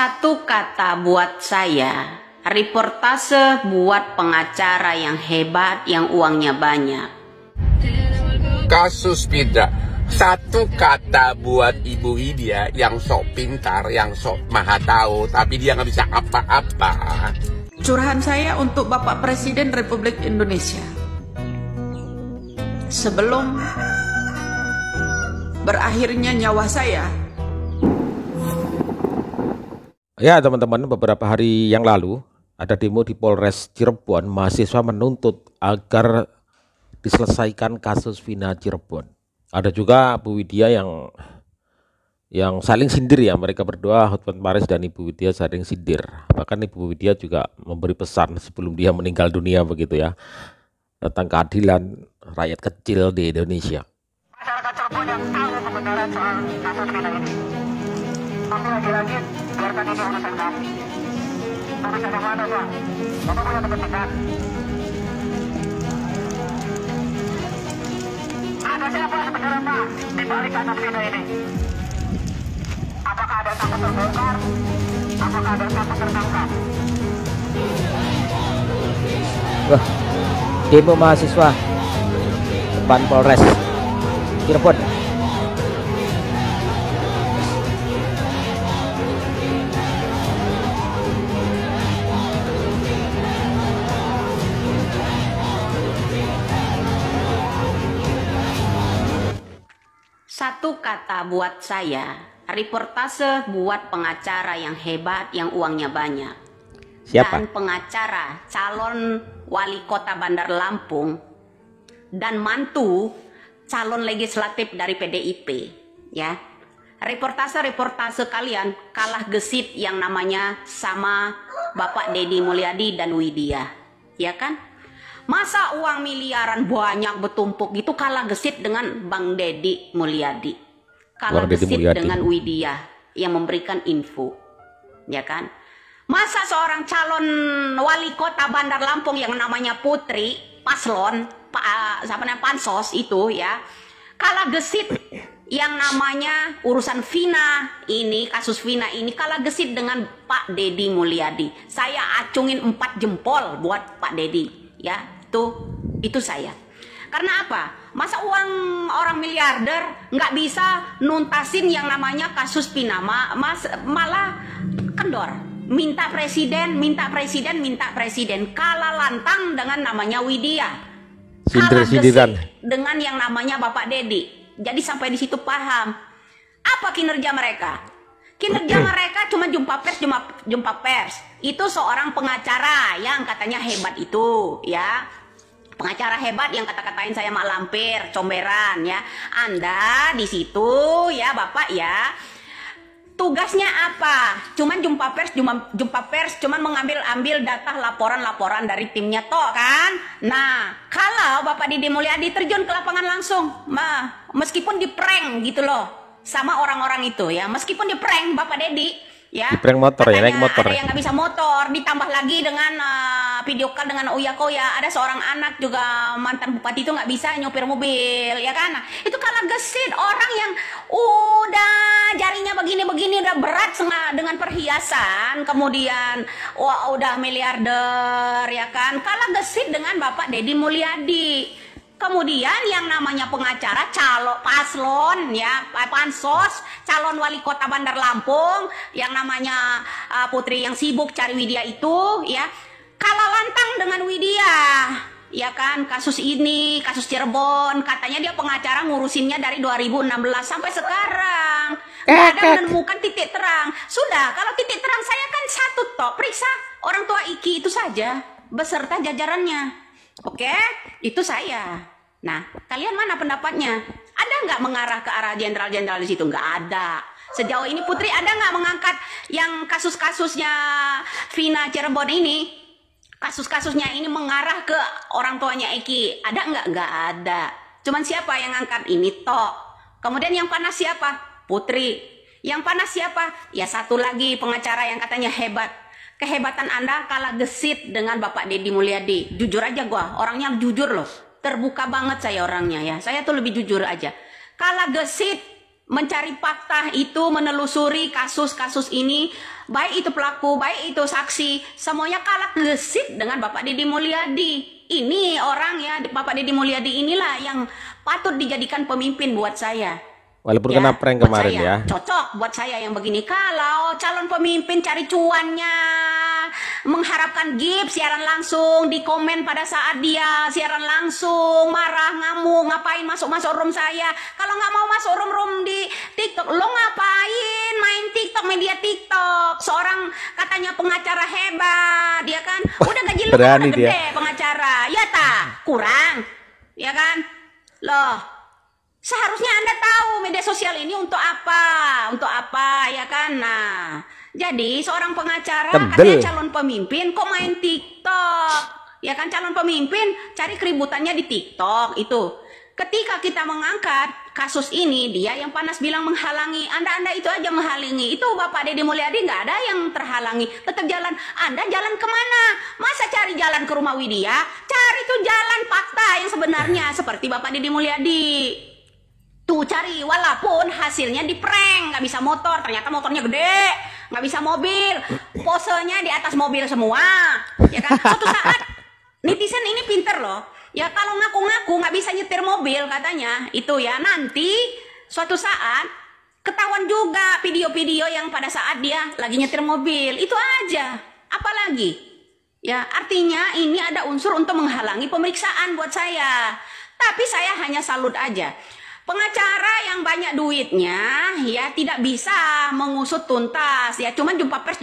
Satu kata buat saya, reportase buat pengacara yang hebat, yang uangnya banyak. Kasus Pidra, satu kata buat Ibu Widya yang sok pintar, yang sok maha tahu, tapi dia nggak bisa apa-apa. Curahan saya untuk Bapak Presiden Republik Indonesia. Sebelum berakhirnya nyawa saya. Ya teman-teman, beberapa hari yang lalu ada demo di Polres Cirebon. Mahasiswa menuntut agar diselesaikan kasus Vina Cirebon. Ada juga Bu Widya yang saling sindir ya. Mereka berdua, Hotman Paris dan Ibu Widya saling sindir. Bahkan Ibu Widya juga memberi pesan sebelum dia meninggal dunia begitu ya, tentang keadilan rakyat kecil di Indonesia. Masyarakat Cirebon yang tahu kebenaran soal kasus Vina ini. Tapi lagi-lagi biarkan ini urusan kami. Urusan yang mana Pak? Bapak punya kepentingan. Ada siapa sebenarnya Pak di balik kasus Vina ini? Apakah ada takut terbongkar? Apakah ada takut tertangkap? Wah, demo mahasiswa depan Polres Cirebon. Satu kata buat saya, reportase buat pengacara yang hebat, yang uangnya banyak. Siapa? Dan pengacara calon wali kota Bandar Lampung dan mantu calon legislatif dari PDIP, ya. Reportase kalian kalah gesit yang namanya sama Bapak Deddy Mulyadi dan Widya, ya kan? Masa uang miliaran banyak bertumpuk gitu kalah gesit dengan Bang Deddy Mulyadi, kalah gesit dengan Widya yang memberikan info, ya kan? Masa seorang calon wali kota Bandar Lampung yang namanya Putri Paslon, Pansos itu ya, kalah gesit yang namanya urusan Vina ini, kasus Vina ini kalah gesit dengan Pak Deddy Mulyadi. Saya acungin 4 jempol buat Pak Deddy, ya, itu saya. Karena apa? Masa uang orang miliarder nggak bisa nuntasin yang namanya kasus Vina, malah kendor. Minta presiden, kalah lantang dengan namanya Widya, kalah gesit dengan yang namanya Bapak Deddy. Jadi sampai di situ paham apa kinerja mereka. Kinerja mereka cuma jumpa pers. Itu seorang pengacara yang katanya hebat itu, ya. Pengacara hebat yang kata-katain saya mak lampir, comberan, ya. Anda di situ, ya Bapak, ya. Tugasnya apa? Cuman jumpa pers, cuman mengambil data laporan dari timnya toh kan. Nah, kalau Bapak Deddy Mulyadi terjun ke lapangan langsung, meskipun di prank gitu loh sama orang-orang itu ya, meskipun di prank Bapak Deddy ya, di prank motor ya, naik motor. Ada yang nggak bisa motor, ditambah lagi dengan video call dengan Uya Koya. Ada seorang anak juga mantan bupati itu nggak bisa nyopir mobil, ya kan? Nah, itu kalah gesit orang yang udah jarinya begini udah berat dengan perhiasan, kemudian udah miliarder, ya kan? Kalah gesit dengan Bapak Deddy Mulyadi. Kemudian yang namanya pengacara calon paslon ya, pansos calon wali kota Bandar Lampung yang namanya Putri yang sibuk cari Widya itu ya, kalah lantang dengan Widya, ya kan? Kasus ini, kasus Cirebon, katanya dia pengacara ngurusinnya dari 2016 sampai sekarang. Nggak ada menemukan titik terang. Sudah, kalau titik terang saya kan satu toh, periksa orang tua Iki itu saja beserta jajarannya. Oke, itu saya. Nah, kalian mana pendapatnya? Ada nggak mengarah ke arah jenderal-jenderal di situ? Nggak ada. Sejauh ini Putri ada nggak mengangkat yang kasus-kasusnya Vina Cirebon ini? Kasus-kasusnya ini mengarah ke orang tuanya Eki? Ada nggak? Nggak ada. Cuman siapa yang ngangkat ini toh? Kemudian yang panas siapa? Putri. Yang panas siapa? Ya satu lagi pengacara yang katanya hebat. Kehebatan Anda kalah gesit dengan Bapak Deddy Mulyadi. Jujur aja gua, orangnya jujur loh. Terbuka banget saya orangnya ya. Saya tuh lebih jujur aja. Kalah gesit mencari fakta itu, menelusuri kasus-kasus ini baik itu pelaku, baik itu saksi, semuanya kalah gesit dengan Bapak Deddy Mulyadi. Ini orang ya, Bapak Deddy Mulyadi inilah yang patut dijadikan pemimpin buat saya. Walaupun Ya, kena prank buat kemarin saya, ya. cocok buat saya yang begini. Kalau calon pemimpin cari cuannya, mengharapkan gift siaran langsung, di komen pada saat dia siaran langsung, marah, ngamuk, ngapain masuk-masuk room saya. Kalau nggak mau masuk room di TikTok, lo ngapain main TikTok, media TikTok? Seorang katanya pengacara hebat, ya kan? Udah gaji lo Berani udah dia. gede pengacara, ya tak? Kurang, ya kan? Loh. Seharusnya Anda tahu media sosial ini untuk apa, ya kan? Nah, jadi seorang pengacara Tendel. katanya calon pemimpin kok main TikTok, ya kan? Calon pemimpin cari keributannya di TikTok itu. Ketika kita mengangkat kasus ini, dia yang panas bilang menghalangi. Anda itu aja menghalangi. Itu Bapak Deddy Mulyadi nggak ada yang terhalangi. Tetap jalan. Anda jalan kemana? Masa cari jalan ke rumah Widya? Cari tuh jalan fakta yang sebenarnya seperti Bapak Deddy Mulyadi. Tuh cari, walaupun hasilnya di prank, nggak bisa motor, ternyata motornya gede, nggak bisa mobil, posenya di atas mobil semua, ya kan? Suatu saat netizen ini pinter loh, ya kalau ngaku-ngaku nggak bisa nyetir mobil katanya, itu ya nanti suatu saat ketahuan juga video-video yang pada saat dia lagi nyetir mobil, itu aja, apalagi, ya artinya ini ada unsur untuk menghalangi pemeriksaan buat saya, tapi saya hanya salut aja. Pengacara yang banyak duitnya ya tidak bisa mengusut tuntas ya, cuman jumpa pers,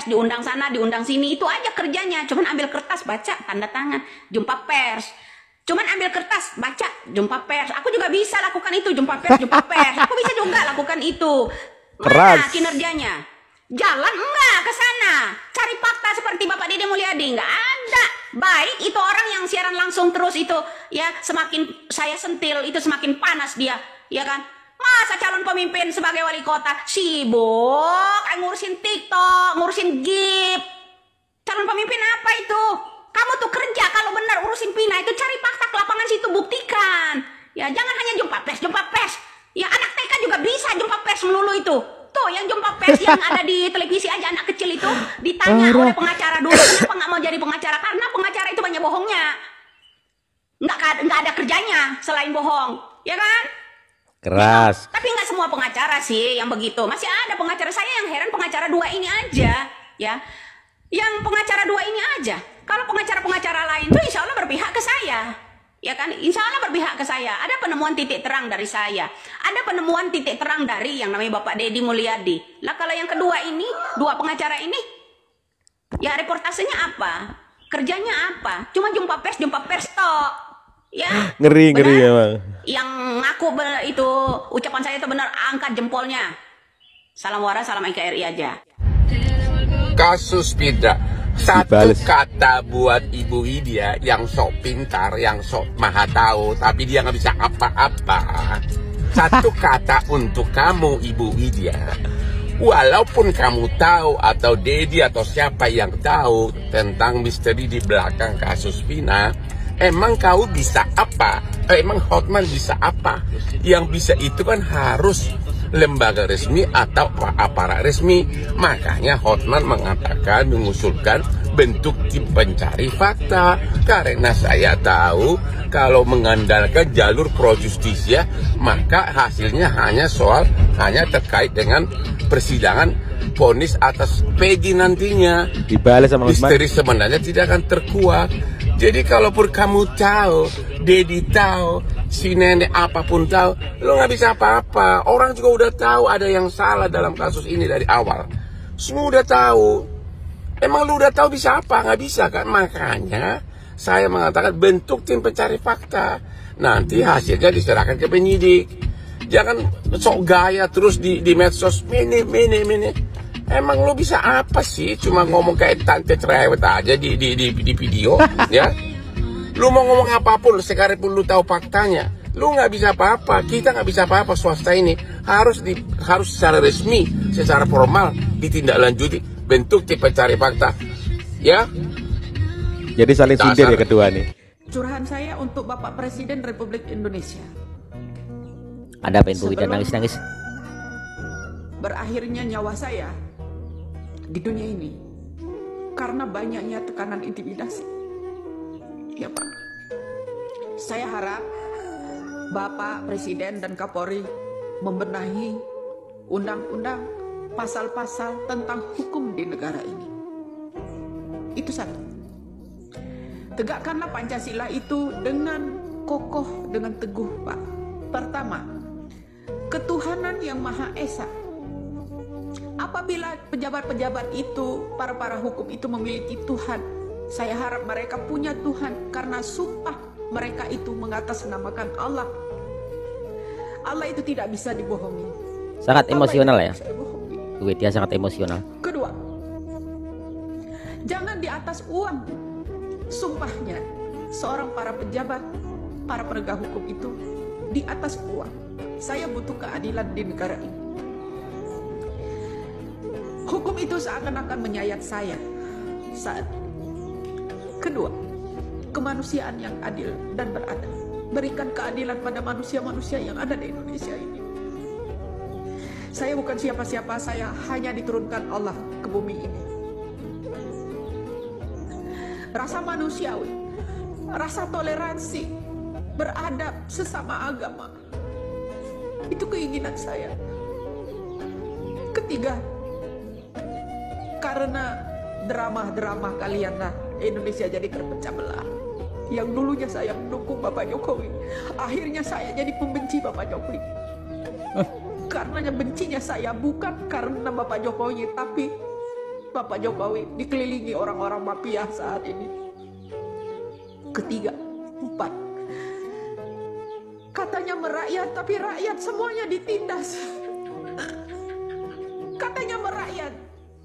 diundang sana diundang sini, itu aja kerjanya, cuman ambil kertas baca tanda tangan, jumpa pers, cuman ambil kertas baca jumpa pers. Aku juga bisa lakukan itu, jumpa pers, aku bisa juga lakukan itu. Mana Keras. kinerjanya? Jalan enggak ke sana, cari fakta seperti Bapak Deddy Mulyadi, enggak ada. Baik itu orang yang siaran langsung terus itu ya, semakin saya sentil itu semakin panas dia, ya kan? Masa calon pemimpin sebagai wali kota sibuk ngurusin TikTok, ngurusin GIF. Calon pemimpin apa itu? Kamu tuh kerja kalau benar urusin Pina itu, cari fakta ke lapangan situ, buktikan. Ya jangan hanya jumpa pers. Ya anak TK juga bisa jumpa pers melulu itu. Tuh yang jumpa pers yang ada di televisi aja, anak kecil itu ditanya oleh pengacara dulu kenapa nggak mau jadi pengacara, karena pengacara itu banyak bohongnya, nggak ada kerjanya selain bohong, ya kan? Keras. Tapi nggak semua pengacara sih yang begitu, masih ada pengacara. Saya yang heran pengacara dua ini aja, ya, yang pengacara dua ini aja. Kalau pengacara-pengacara lain tuh insya Allah berpihak ke saya. Ya kan, insya Allah berpihak ke saya. Ada penemuan titik terang dari saya. Ada penemuan titik terang dari yang namanya Bapak Deddy Mulyadi. Lah kalau yang kedua ini, dua pengacara ini, ya reportasenya apa? Kerjanya apa? Cuma jumpa pers tok. Ya. Ngeri benar? ya bang. Yang ngaku itu ucapan saya itu benar, angkat jempolnya. Salam waras, salam NKRI aja. Kasus Pidra. Satu Dibales. kata buat Ibu Widya yang sok pintar, yang sok maha tahu, tapi dia nggak bisa apa-apa. Satu kata untuk kamu Ibu Widya. Walaupun kamu tahu atau Deddy atau siapa yang tahu tentang misteri di belakang kasus Vina, emang kau bisa apa? Emang Hotman bisa apa? Yang bisa itu kan harus lembaga resmi atau aparat resmi. Makanya Hotman mengatakan, mengusulkan bentuk tim pencari fakta, karena saya tahu kalau mengandalkan jalur pro justisia maka hasilnya hanya terkait dengan persidangan vonis atas Peggy nantinya. Dibales sama Hotman. Misteri sebenarnya tidak akan terkuak. Jadi kalaupun kamu tahu, Deddy tahu, si nenek apapun tahu, lo nggak bisa apa-apa. Orang juga udah tahu ada yang salah dalam kasus ini dari awal. Semua udah tahu. Emang lu udah tahu bisa apa? Nggak bisa kan? Makanya saya mengatakan bentuk tim pencari fakta. Nanti hasilnya diserahkan ke penyidik. Jangan sok gaya terus di medsos. Mene. Emang lo bisa apa sih? Cuma ngomong kayak tante cerewet aja di video, ya? Lu mau ngomong apapun, sekalipun lu tahu faktanya, lu nggak bisa apa-apa. Kita nggak bisa apa-apa. Swasta ini harus secara resmi, secara formal ditindaklanjuti bentuk tim pencari fakta, ya? Jadi saling sindir ya kedua nih. Curahan saya untuk Bapak Presiden Republik Indonesia. Ada apa Ibu Widya nangis-nangis? Berakhirnya nyawa saya, di dunia ini karena banyaknya tekanan intimidasi. Ya Pak, saya harap Bapak Presiden dan Kapolri membenahi undang-undang, pasal-pasal tentang hukum di negara ini. Itu satu. Tegakkanlah Pancasila itu dengan kokoh, dengan teguh Pak. Pertama, ketuhanan yang Maha Esa. Apabila pejabat-pejabat itu, para hukum itu memiliki Tuhan, saya harap mereka punya Tuhan karena sumpah mereka itu mengatasnamakan Allah. Allah itu tidak bisa dibohongi. Sangat emosional ya. Bu, dia sangat emosional. kedua, jangan di atas uang sumpahnya. Seorang para pejabat, para penegak hukum itu di atas uang. Saya butuh keadilan di negara ini. Hukum itu seakan-akan menyayat saya saat. Kedua, kemanusiaan yang adil dan beradab. Berikan keadilan pada manusia-manusia yang ada di Indonesia ini. Saya bukan siapa-siapa, saya hanya diturunkan Allah ke bumi ini. Rasa manusiawi, rasa toleransi, beradab sesama agama, itu keinginan saya. Ketiga, karena drama-drama kalian lah Indonesia jadi terpecah belah. Yang dulunya saya mendukung Bapak Jokowi, akhirnya saya jadi pembenci Bapak Jokowi. Karena bencinya saya bukan karena Bapak Jokowi, tapi Bapak Jokowi dikelilingi orang-orang mafia saat ini. Ketiga, empat, katanya merakyat, tapi rakyat semuanya ditindas. Katanya merakyat,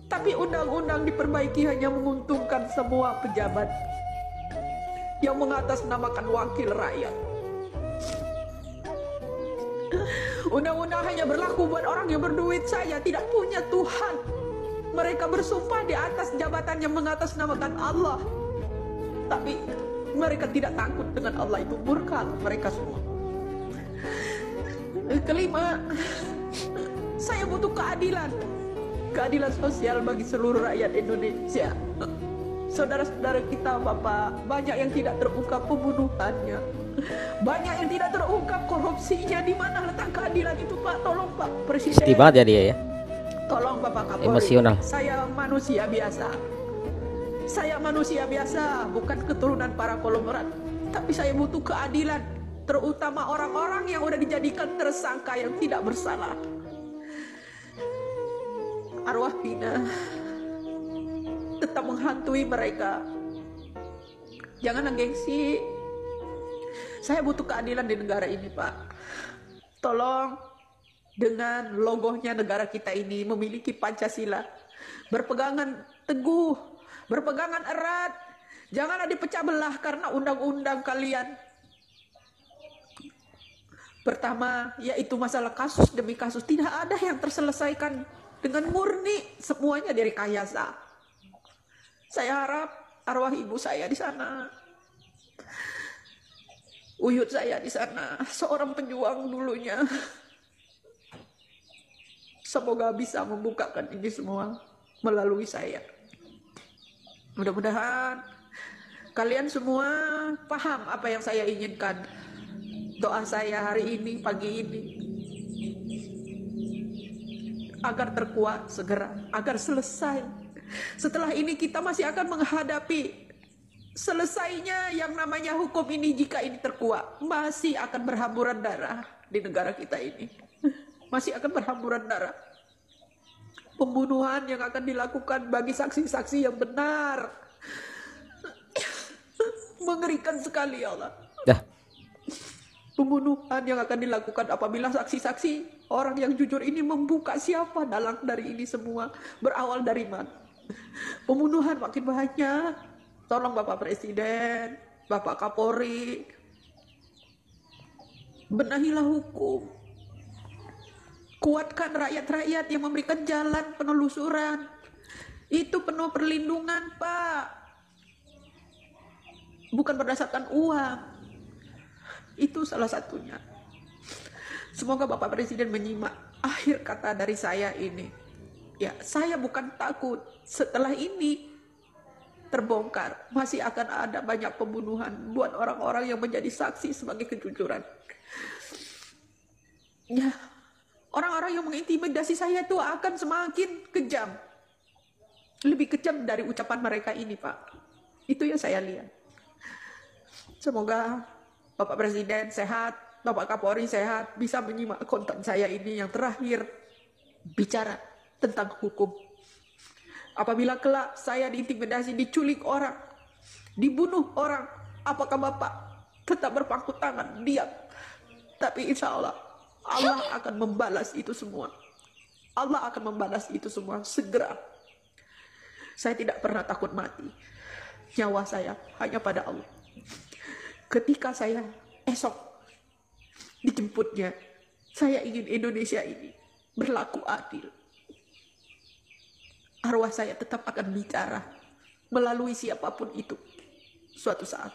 tapi undang-undang diperbaiki hanya menguntungkan semua pejabat yang mengatasnamakan wakil rakyat. Undang-undang hanya berlaku buat orang yang berduit saja, tidak punya Tuhan. Mereka bersumpah di atas jabatan yang mengatasnamakan Allah, tapi mereka tidak takut dengan Allah, itu murka mereka semua. Kelima, saya butuh keadilan. Keadilan sosial bagi seluruh rakyat Indonesia. Saudara-saudara kita Bapak, banyak yang tidak terungkap pembunuhannya, banyak yang tidak terungkap korupsinya. Di mana letak keadilan itu Pak? Tolong Pak Presiden. Sedih banget ya dia ya. Tolong Bapak Kapolri. Emosional. Saya manusia biasa. Saya manusia biasa, bukan keturunan para konglomerat. Tapi saya butuh keadilan, terutama orang-orang yang udah dijadikan tersangka yang tidak bersalah. Arwah Pina tetap menghantui mereka. Jangan gengsi. Saya butuh keadilan di negara ini Pak. Tolong, dengan logonya negara kita ini memiliki Pancasila, berpegangan teguh, berpegangan erat. Janganlah dipecah belah karena undang-undang kalian. Pertama, yaitu masalah kasus demi kasus. Tidak ada yang terselesaikan dengan murni, semuanya direkayasa. Saya harap arwah ibu saya di sana, uyut saya di sana, seorang pejuang dulunya, semoga bisa membukakan ini semua melalui saya. Mudah-mudahan kalian semua paham apa yang saya inginkan. Doa saya hari ini, pagi ini, agar terkuat segera, agar selesai. Setelah ini kita masih akan menghadapi selesainya yang namanya hukum ini. Jika ini terkuat, masih akan berhamburan darah di negara kita ini. Masih akan berhamburan darah. Pembunuhan yang akan dilakukan bagi saksi-saksi yang benar. Mengerikan sekali ya Allah. Pembunuhan yang akan dilakukan apabila saksi-saksi orang yang jujur ini membuka siapa dalang dari ini semua, berawal dari mana. Pembunuhan makin banyak. Tolong Bapak Presiden, Bapak Kapolri, benahilah hukum. Kuatkan rakyat-rakyat yang memberikan jalan penelusuran. Itu penuh perlindungan Pak, bukan berdasarkan uang. Itu salah satunya. Semoga Bapak Presiden menyimak akhir kata dari saya ini. Ya, saya bukan takut setelah ini terbongkar masih akan ada banyak pembunuhan buat orang-orang yang menjadi saksi sebagai kejujuran. Ya, orang-orang yang mengintimidasi saya itu akan semakin kejam. Lebih kejam dari ucapan mereka ini, Pak. Itu yang saya lihat. Semoga Bapak Presiden sehat, Bapak Kapolri sehat, bisa menyimak konten saya ini yang terakhir bicara tentang hukum. Apabila kelak saya diintimidasi, diculik orang, dibunuh orang, apakah Bapak tetap berpangku tangan, diam? Tapi insya Allah, Allah akan membalas itu semua. Allah akan membalas itu semua segera. Saya tidak pernah takut mati. Nyawa saya hanya pada Allah. Ketika saya esok dijemputnya, saya ingin Indonesia ini berlaku adil. Arwah saya tetap akan bicara melalui siapapun itu suatu saat.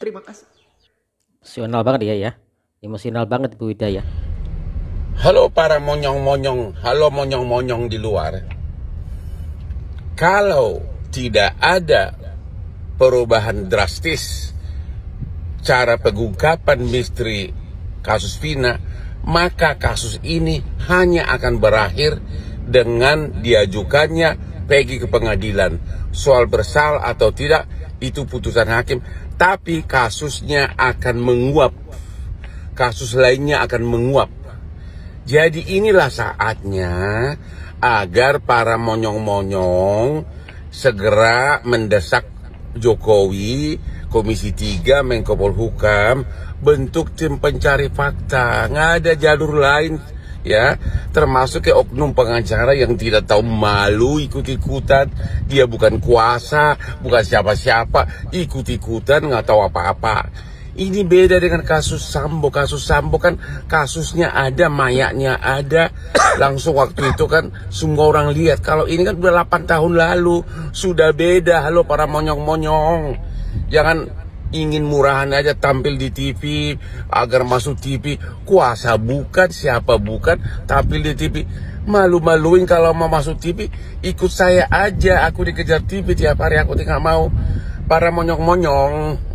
Terima kasih. Emosional banget ya. Emosional banget Bu Wida ya. Halo para monyong-monyong, halo monyong-monyong di luar. Kalau tidak ada perubahan drastis cara pengungkapan misteri kasus Vina, maka kasus ini hanya akan berakhir dengan diajukannya Peggy ke pengadilan. Soal bersalah atau tidak itu putusan hakim, tapi kasusnya akan menguap. Kasus lainnya akan menguap. Jadi inilah saatnya agar para monyong-monyong segera mendesak Jokowi, Komisi 3, Menko Polhukam, bentuk tim pencari fakta. Nggak ada jalur lain, ya, termasuk ke oknum pengacara yang tidak tahu malu ikut-ikutan. Dia bukan kuasa, bukan siapa-siapa, ikut-ikutan nggak tahu apa-apa. Ini beda dengan kasus Sambo. Kasus Sambo kan kasusnya ada, mayatnya ada, langsung waktu itu kan semua orang lihat. Kalau ini kan udah 8 tahun lalu, sudah beda. Halo para monyong-monyong, jangan ingin murahan aja tampil di TV agar masuk TV. Kuasa bukan, siapa bukan, tampil di TV. Malu-maluin kalau mau masuk TV, ikut saya aja. Aku dikejar TV tiap hari, aku tidak mau. Para monyong-monyong.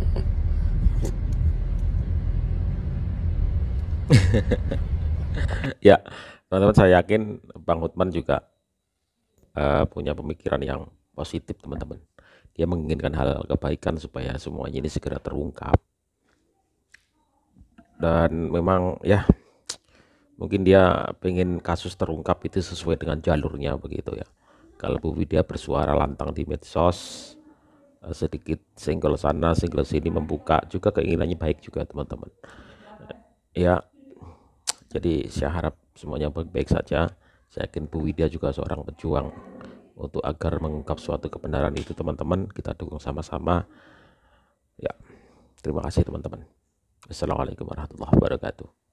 Ya, teman-teman, saya yakin Bang Hotman juga punya pemikiran yang positif, teman-teman. Dia menginginkan hal kebaikan supaya semuanya ini segera terungkap. Dan memang ya, mungkin dia pengen kasus terungkap itu sesuai dengan jalurnya begitu ya. Kalau Bu Widya bersuara lantang di medsos, sedikit senggol sana senggol sini, membuka juga keinginannya baik juga, teman-teman. Ya, jadi saya harap semuanya baik-baik saja. Saya yakin Bu Widya juga seorang pejuang untuk agar mengungkap suatu kebenaran itu, teman-teman. Kita dukung sama-sama. Ya, terima kasih teman-teman. Assalamualaikum warahmatullahi wabarakatuh.